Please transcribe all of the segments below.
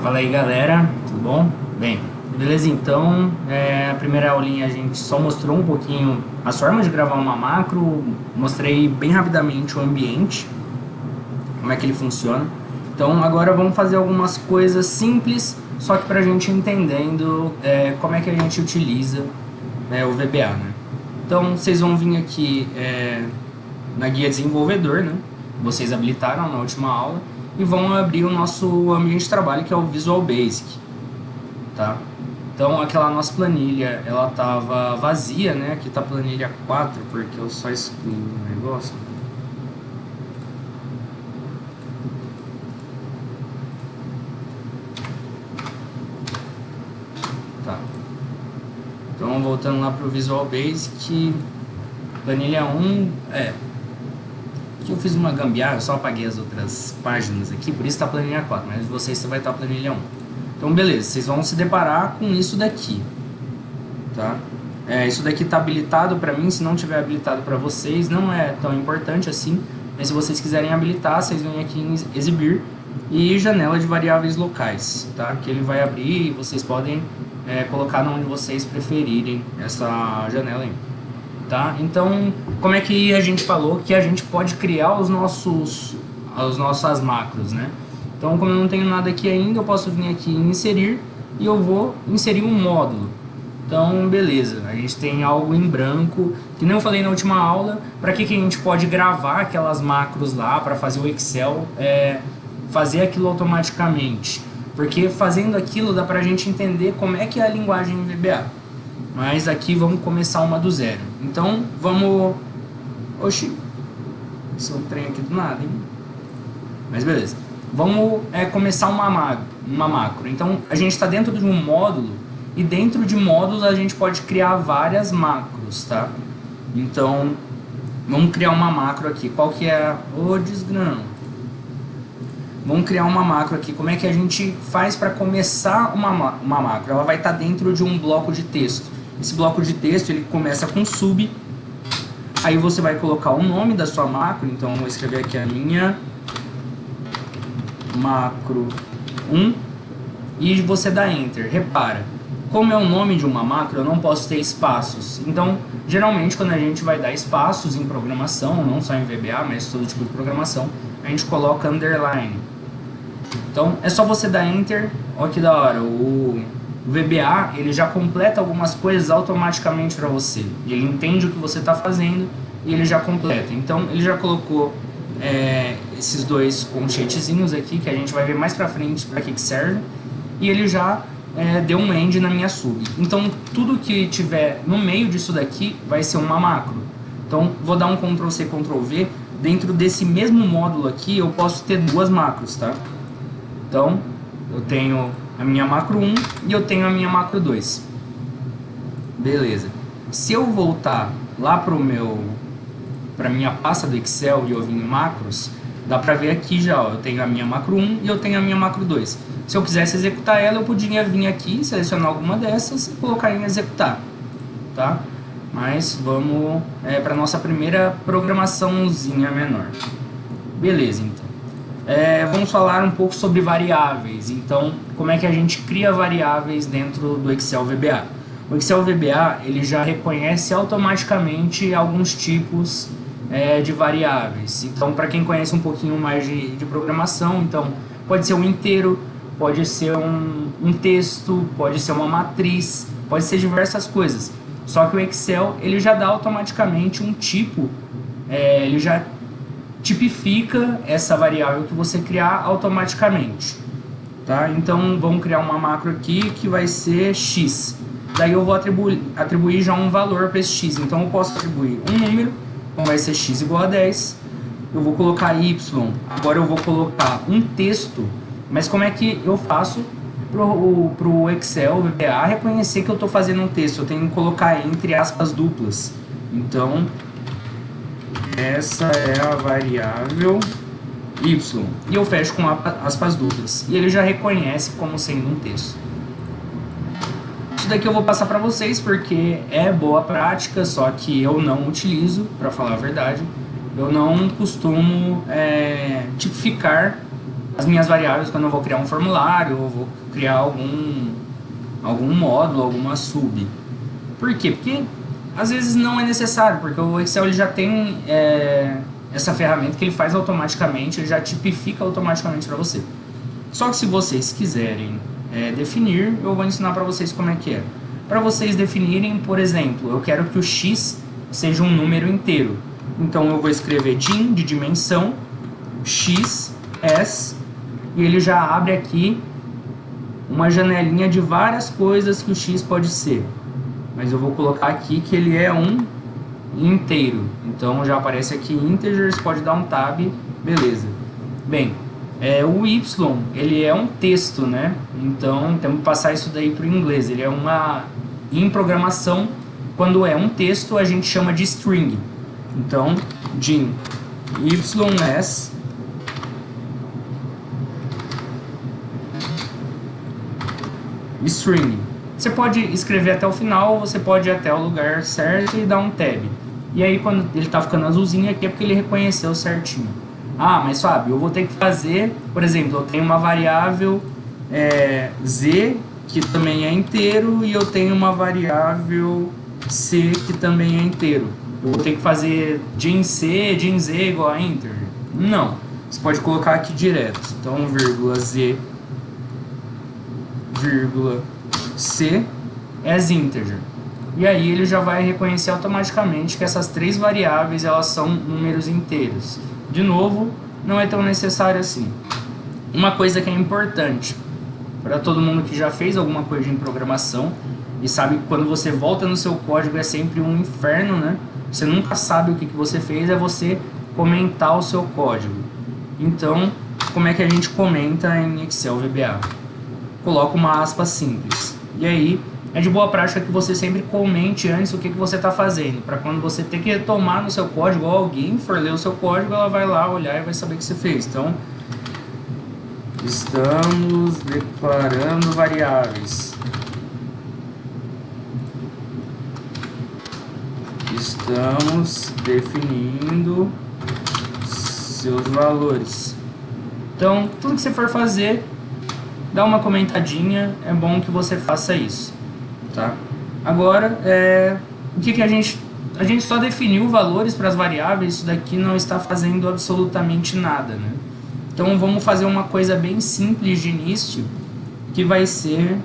Fala aí, galera, tudo bom? Bem, beleza, então a primeira aulinha a gente só mostrou um pouquinho as formas de gravar uma macro, mostrei bem rapidamente o ambiente, como é que ele funciona. Então agora vamos fazer algumas coisas simples, só que para a gente entendendo como é que a gente utiliza o VBA, né? Então vocês vão vir aqui na guia desenvolvedor, né? Vocês habilitaram na última aula, e vão abrir o nosso ambiente de trabalho, que é o Visual Basic, tá? Então aquela nossa planilha, ela tava vazia, né? Aqui tá a planilha 4, porque eu só excluí o negócio. Tá. Então voltando lá pro Visual Basic, planilha 1, aqui eu fiz uma gambiarra, eu só apaguei as outras páginas aqui, por isso tá a planilha 4, mas vocês você vai estar a planilha 1. Então beleza, vocês vão se deparar com isso daqui, tá? Isso daqui tá habilitado para mim, se não tiver habilitado para vocês, não é tão importante assim, mas se vocês quiserem habilitar, vocês vêm aqui em exibir e janela de variáveis locais, tá? Que ele vai abrir e vocês podem colocar onde vocês preferirem essa janela aí. Tá? Então, como é que a gente falou que a gente pode criar as nossas macros, né? Então, como eu não tenho nada aqui ainda, eu posso vir aqui em inserir e eu vou inserir um módulo. Então, beleza, a gente tem algo em branco, que nem eu falei na última aula, para que a gente pode gravar aquelas macros lá, para fazer o Excel fazer aquilo automaticamente. Porque fazendo aquilo dá para a gente entender como é que é a linguagem VBA. Mas aqui vamos começar uma do zero. Então vamos... Oxi, esse é um trem aqui do nada, hein? Mas beleza. Vamos começar uma macro. Então a gente está dentro de um módulo, e dentro de módulos a gente pode criar várias macros, tá? Então vamos criar uma macro aqui. Qual que é? Ô, desgrama. Vamos criar uma macro aqui. Como é que a gente faz para começar uma macro? Ela vai estar dentro de um bloco de texto. Esse bloco de texto ele começa com sub. Aí você vai colocar o nome da sua macro. Então eu vou escrever aqui a minha macro 1 e você dá enter. Repara, como é o nome de uma macro, eu não posso ter espaços. Então, geralmente quando a gente vai dar espaços em programação, não só em VBA, mas todo tipo de programação, a gente coloca underline. Então é só você dar enter. Olha que da hora, o VBA ele já completa algumas coisas automaticamente para você. Ele entende o que você está fazendo e ele já completa. Então ele já colocou esses dois conchetezinhos aqui, que a gente vai ver mais para frente para que serve. E ele já deu um end na minha sub. Então tudo que tiver no meio disso daqui vai ser uma macro. Então vou dar um Ctrl C, Ctrl V. Dentro desse mesmo módulo aqui eu posso ter duas macros, tá? Então eu tenho a minha macro 1 e eu tenho a minha macro 2. Beleza. Se eu voltar lá para minha pasta do Excel e eu vim em macros, dá pra ver aqui já, ó, eu tenho a minha macro 1 e eu tenho a minha macro 2. Se eu quisesse executar ela, eu podia vir aqui, selecionar alguma dessas e colocar em executar, tá? Mas vamos para nossa primeira programaçãozinha menor. Beleza, então. Vamos falar um pouco sobre variáveis. Então, como é que a gente cria variáveis dentro do Excel VBA? O Excel VBA ele já reconhece automaticamente alguns tipos de variáveis. Então, para quem conhece um pouquinho mais de programação, então pode ser um inteiro, pode ser um texto, pode ser uma matriz, pode ser diversas coisas. Só que o Excel ele já dá automaticamente um tipo, ele já tipifica essa variável que você criar automaticamente, tá? Então vamos criar uma macro aqui que vai ser x. Daí eu vou atribuir já um valor para esse x. Então eu posso atribuir um número, então vai ser x igual a 10. Eu vou colocar y, agora eu vou colocar um texto, mas como é que eu faço pro Excel VBA reconhecer que eu estou fazendo um texto? Eu tenho que colocar entre aspas duplas. Então essa é a variável y e eu fecho com aspas duplas e ele já reconhece como sendo um texto. Isso daqui eu vou passar para vocês porque é boa prática, só que eu não utilizo, para falar a verdade. Eu não costumo tipificar as minhas variáveis quando eu vou criar um formulário ou vou criar algum módulo, alguma sub. Por quê? Porque às vezes não é necessário, porque o Excel ele já tem essa ferramenta que ele faz automaticamente, ele já tipifica automaticamente para você. Só que se vocês quiserem definir, eu vou ensinar para vocês como é que é. Para vocês definirem, por exemplo, eu quero que o x seja um número inteiro. Então eu vou escrever dim, de dimensão, x, s, e ele já abre aqui uma janelinha de várias coisas que o x pode ser. Mas eu vou colocar aqui que ele é um inteiro. Então já aparece aqui integers, pode dar um tab, beleza. Bem, o y, ele é um texto, né? Então temos que passar isso daí para o inglês. Ele é em programação, quando é um texto, a gente chama de string. Então, dim ys string. Você pode escrever até o final, você pode ir até o lugar certo e dar um tab. E aí quando ele está ficando azulzinho aqui é porque ele reconheceu certinho. Ah, mas Fábio, eu vou ter que fazer, por exemplo, eu tenho uma variável z, que também é inteiro, e eu tenho uma variável c, que também é inteiro. Eu vou ter que fazer dim c, dim z igual a integer? Não. Você pode colocar aqui direto. Então, vírgula z, vírgula c as integer. E aí ele já vai reconhecer automaticamente que essas três variáveis elas são números inteiros. De novo, não é tão necessário assim. Uma coisa que é importante para todo mundo que já fez alguma coisa em programação e sabe que quando você volta no seu código é sempre um inferno, né? Você nunca sabe o que você fez, é você comentar o seu código. Então, como é que a gente comenta em Excel VBA? Coloca uma aspa simples. E aí, é de boa prática que você sempre comente antes o que você está fazendo, para quando você ter que retomar no seu código, ou alguém for ler o seu código, ela vai lá olhar e vai saber o que você fez. Então, estamos declarando variáveis. Estamos definindo seus valores. Então, tudo que você for fazer, dá uma comentadinha, é bom que você faça isso, tá? Agora, o que a gente só definiu valores para as variáveis, isso daqui não está fazendo absolutamente nada, né? Então vamos fazer uma coisa bem simples de início, que vai ser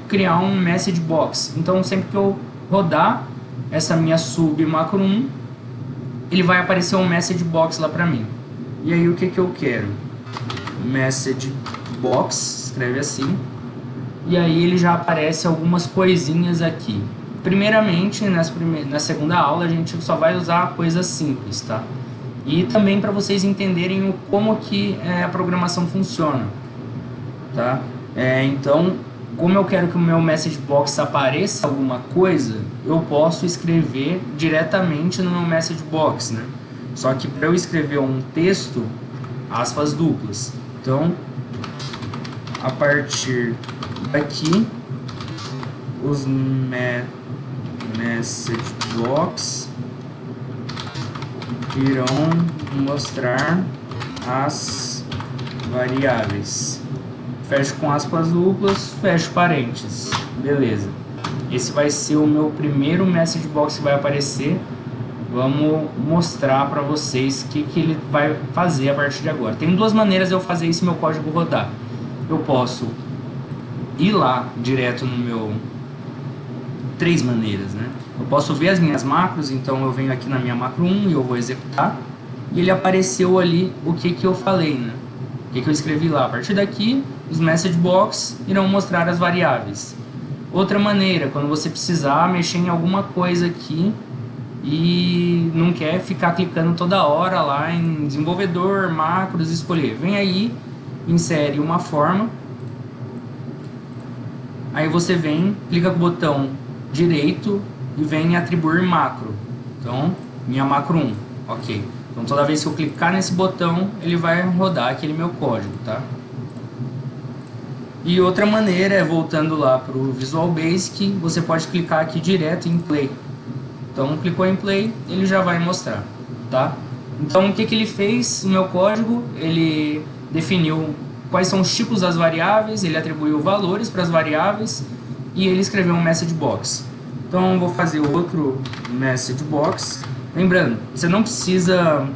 criar um message box. Então sempre que eu rodar essa minha sub macro 1, ele vai aparecer um message box lá para mim. E aí o que eu quero? Message box, escreve assim, e aí ele já aparece algumas coisinhas aqui. Primeiramente, na segunda aula a gente só vai usar coisas simples, tá? E também para vocês entenderem como que a programação funciona, tá? Então, como eu quero que o meu message box apareça alguma coisa, eu posso escrever diretamente no meu message box, né? Só que para eu escrever um texto, aspas duplas. Então, a partir daqui, os message box irão mostrar as variáveis. Fecho com aspas duplas, fecho parênteses. Beleza. Esse vai ser o meu primeiro message box que vai aparecer. Vamos mostrar para vocês o que ele vai fazer a partir de agora. Tem duas maneiras de eu fazer esse meu código rodar. Eu posso ir lá direto no meu... Três maneiras, né? Eu posso ver as minhas macros, então eu venho aqui na minha macro 1 e eu vou executar. E ele apareceu ali o que eu falei, né? O que eu escrevi lá. A partir daqui, os message box irão mostrar as variáveis. Outra maneira, quando você precisar mexer em alguma coisa aqui e não quer ficar clicando toda hora lá em desenvolvedor, macros, escolher. Vem aí, insere uma forma. Aí você vem, clica com o botão direito e vem atribuir macro. Então, minha macro 1, ok. Então toda vez que eu clicar nesse botão, ele vai rodar aquele meu código, tá? E outra maneira é voltando lá para o Visual Basic, você pode clicar aqui direto em Play. Então clicou em Play, ele já vai mostrar, tá? Então o que ele fez, o meu código, ele definiu quais são os tipos das variáveis, ele atribuiu valores para as variáveis e ele escreveu um message box. Então eu vou fazer outro message box. Lembrando, você não precisa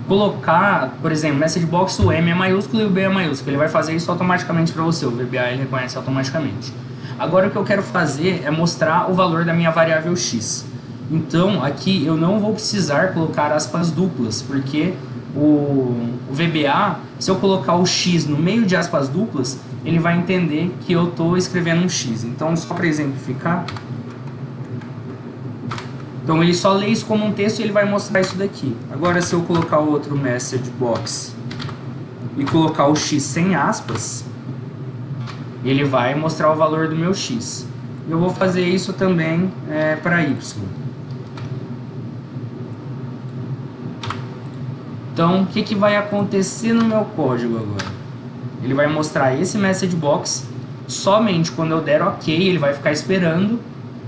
colocar, por exemplo, message box, o M é maiúsculo e o B é maiúsculo. Ele vai fazer isso automaticamente para você, o VBA ele reconhece automaticamente. Agora o que eu quero fazer é mostrar o valor da minha variável x. Então aqui eu não vou precisar colocar aspas duplas, porque o VBA, se eu colocar o x no meio de aspas duplas, ele vai entender que eu estou escrevendo um x. Então, só para exemplificar, então ele só lê isso como um texto e ele vai mostrar isso daqui. Agora, se eu colocar outro message box e colocar o x sem aspas, ele vai mostrar o valor do meu x. Eu vou fazer isso também para y. Então, o que vai acontecer no meu código agora? Ele vai mostrar esse message box somente quando eu der OK, ele vai ficar esperando.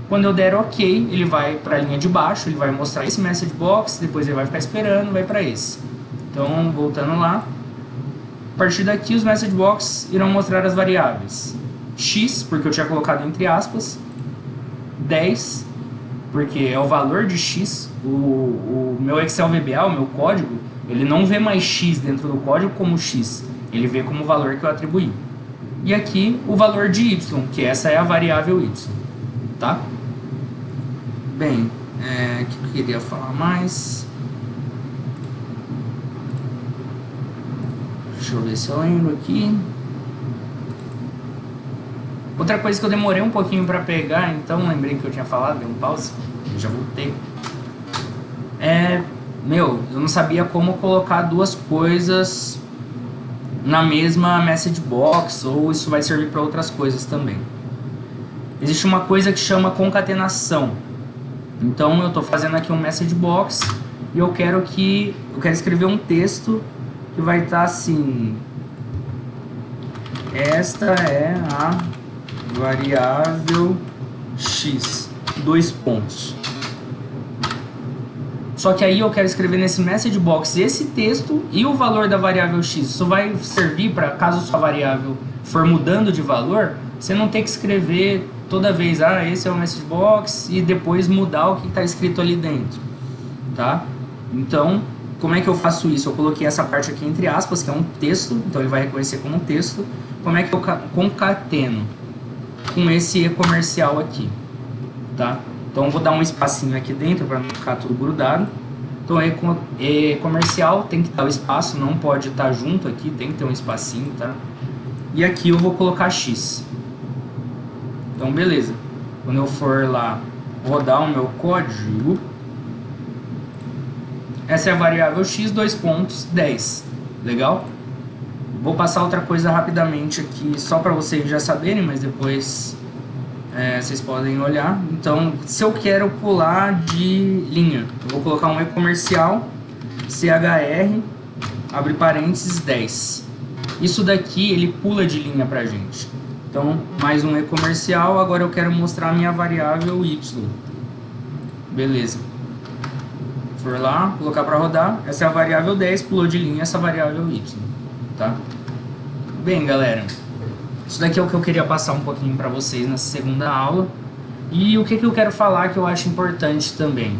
Quando eu der OK, ele vai para a linha de baixo, ele vai mostrar esse message box, depois ele vai ficar esperando, vai para esse. Então, voltando lá, a partir daqui os message box irão mostrar as variáveis. X, porque eu tinha colocado entre aspas, 10, porque é o valor de X, o meu Excel VBA, o meu código, ele não vê mais X dentro do código como X, ele vê como o valor que eu atribuí. E aqui o valor de Y, que essa é a variável Y, tá? Bem, o que eu queria falar mais? Deixa eu ver se eu lembro aqui. Outra coisa que eu demorei um pouquinho para pegar, então lembrei que eu tinha falado, dei um pause, já voltei. Eu não sabia como colocar duas coisas na mesma message box, ou isso vai servir para outras coisas também. Existe uma coisa que chama concatenação. Então eu estou fazendo aqui um message box e eu quero escrever um texto que vai estar assim: esta é a variável x, 2 pontos. Só que aí eu quero escrever nesse message box esse texto e o valor da variável x. Isso vai servir para, caso sua variável for mudando de valor, você não ter que escrever toda vez, esse é o message box, e depois mudar o que está escrito ali dentro, tá? Então, como é que eu faço isso? Eu coloquei essa parte aqui entre aspas, que é um texto, então ele vai reconhecer como um texto. Como é que eu concateno com esse e-comercial aqui, tá? Então eu vou dar um espacinho aqui dentro para não ficar tudo grudado. Então e-comercial tem que dar o espaço, não pode estar junto aqui, tem que ter um espacinho, tá? E aqui eu vou colocar x. Então beleza, quando eu for lá rodar o meu código, essa é a variável x, 2 pontos, 10, legal? Vou passar outra coisa rapidamente aqui, só para vocês já saberem, mas depois vocês podem olhar. Então, se eu quero pular de linha, eu vou colocar um e-comercial, CHR, abre parênteses, 10. Isso daqui, ele pula de linha pra gente. Então, mais um e-comercial, agora eu quero mostrar a minha variável y. Beleza. For lá, colocar para rodar, essa é a variável 10, pulou de linha essa variável y, tá? Bem, galera, isso daqui é o que eu queria passar um pouquinho para vocês nessa segunda aula. E o que eu quero falar que eu acho importante também.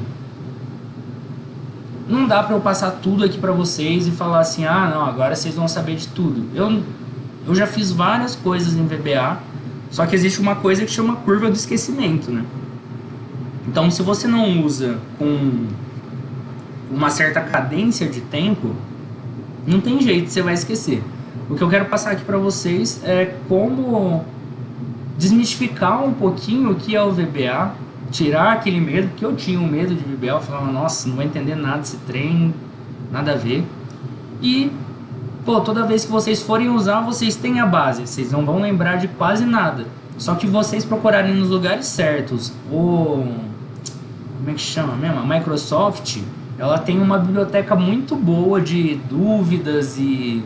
Não dá para eu passar tudo aqui para vocês e falar assim, não, agora vocês vão saber de tudo. Eu já fiz várias coisas em VBA, só que existe uma coisa que chama curva do esquecimento, né? Então, se você não usa com uma certa cadência de tempo, não tem jeito, você vai esquecer. O que eu quero passar aqui para vocês é como desmistificar um pouquinho o que é o VBA, tirar aquele medo, porque eu tinha um medo de VBA, eu falava, nossa, não vou entender nada desse trem, nada a ver. E, toda vez que vocês forem usar, vocês têm a base, vocês não vão lembrar de quase nada. Só que vocês procurarem nos lugares certos, como é que chama mesmo? A Microsoft, ela tem uma biblioteca muito boa de dúvidas e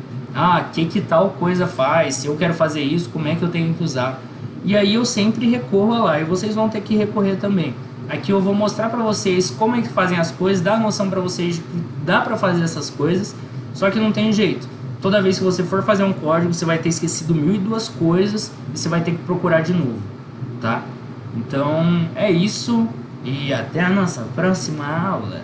que tal coisa faz, se eu quero fazer isso, como é que eu tenho que usar. E aí eu sempre recorro lá e vocês vão ter que recorrer também. Aqui eu vou mostrar para vocês como é que fazem as coisas, dar noção para vocês de que dá para fazer essas coisas Só que não tem jeito. Toda vez que você for fazer um código, você vai ter esquecido 1002 coisas e você vai ter que procurar de novo, tá? Então é isso e até a nossa próxima aula.